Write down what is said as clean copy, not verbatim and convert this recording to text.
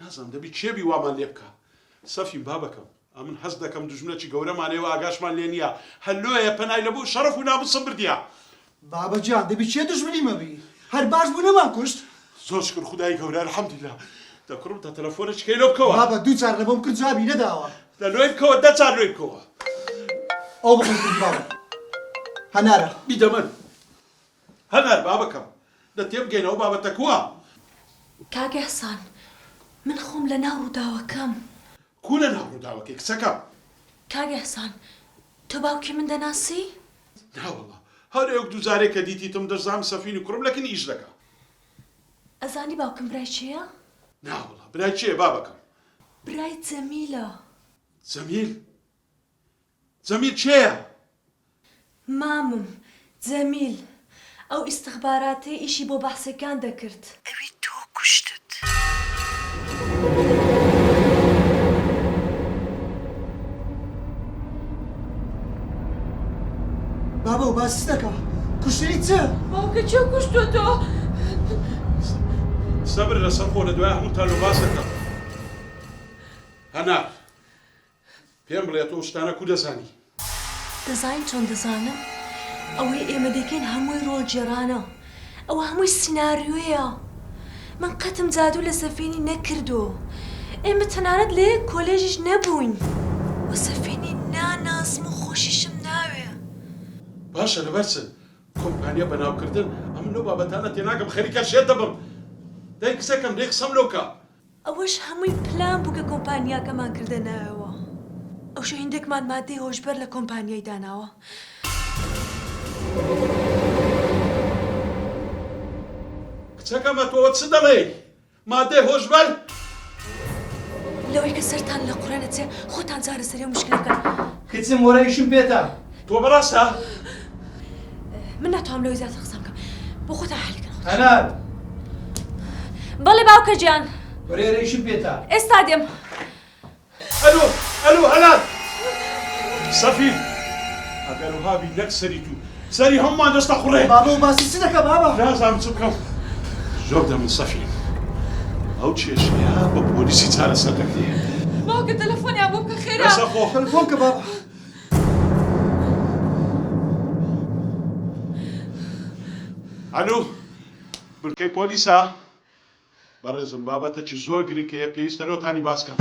نازانم دەبی کێبی وامان لێ بکە سەفین بابەکەم ئەمن حەز دەکەم دژمنەکی گەورەمانەوە ئاگاشمان لێ نییە هەلۆیە پەنای لەبوو شەرەف و ناموسم بردیە بابەجان دەبی چێ دژمنی مەبی هەر باش بوو نەمان کوشت زۆر شکر خودای گەورە الحەمدولیلا دەکڕم تا تەلەفۆنێکەکەی لێ بکەوە بابە دوو چار لەبەم کرد جوابی نەداوە لەلۆی بکەوە دە چار لۆی بکەوە ئەو بخۆ بابە هەنارە بیدەمەن هەنار بابەکەم دە تێبگەینەوە بابەتە کووە کاگە حەسان من خۆم لە ناو ڕووداوەکەم کو لە ناو ڕووداوەکەی کچەکەم کاگە حەسان تۆ باوکی من دەناسی؟ ناوەڵڵا هەر ئێوە دووزارێک کە دیتیتم دەزانم سەفین و کوڕم لەکن ئیش دەکە ئەزانی باوکم برای چییە؟ ناوەڵڵا برای چییە بابەکەم برای جەمیلە جەمیل جەمیل چێیە مامم جەمیل ئەو ئیستخباراتەی ئیشی بۆ بەحسەکان دەکرد ئەوی تۆ کوشتت بابە و باسی دەکە کوشتنی چە؟ باوکە چێ کوشتۆتۆ؟ سەبر لەسەر خۆ لە دوای هەمووتان و باس دەکەم هەنار پێم بڵێ تۆ شتانە کو دەزانی دەزانین چۆن دەزانم ئەوەی ئێمە دەکەین هەمووی ڕۆڵجێرانە ئەوە هەمووی سیناریۆیە من قەتم جادو لە سەفینی نەکردو ئێمە تەنانەت لە یەک کۆلێژیش نەبووین وە سەفینی نانازم و خۆشیشم ناوێ باشە لەبەر چ کۆمپانیا بەناوکردن ئەم لەو بابەتانە تێناگەم خەریکە شێت دەبم دای کچەکەم دەی قسەم لەوکە ئەوەش هەمووی پلان بوو کە کۆمپانیاکەمان کردە ناوەوە ئەو شەهیندێکمان مادەی هۆشبەر لە کۆمپانیای داناوە کچەکەمە تۆ چ دەڵێ مادەی هۆشبەر لەوەی کە سەرتان لە قوڕە نەچێ خۆتان جارە سەرێ مشکلەکە کچم وەرەیشم پێتە تۆ بەڕاستە من ناتوانم لەوەی زیاتر قسەم بکەم بۆ خۆتان حەلیکەن هەنار بەڵێ باوکە گیان وەرێرەیشم پێتە ئێستا دێم ئەلو هەنار سەفین ئەگەر وهابی نەک سەری تو سەری هەمومان دەستە خوڕێ بابە و باسی چ دەکە بابە نازانم چ بکەم زۆر دەمن سەفین ئەو کێشەیە بە پۆلیسی چارەسەر دەکرێت باوکە تەلەفۆنیان بۆ بکە خێرا بەسە خۆ تەلەفۆن کە بابە ئەلو بڕکەی پۆلیسە بەڕێزم بابەتە چی زۆر گرنگکەیە پێویستە لەوتانی باسکەم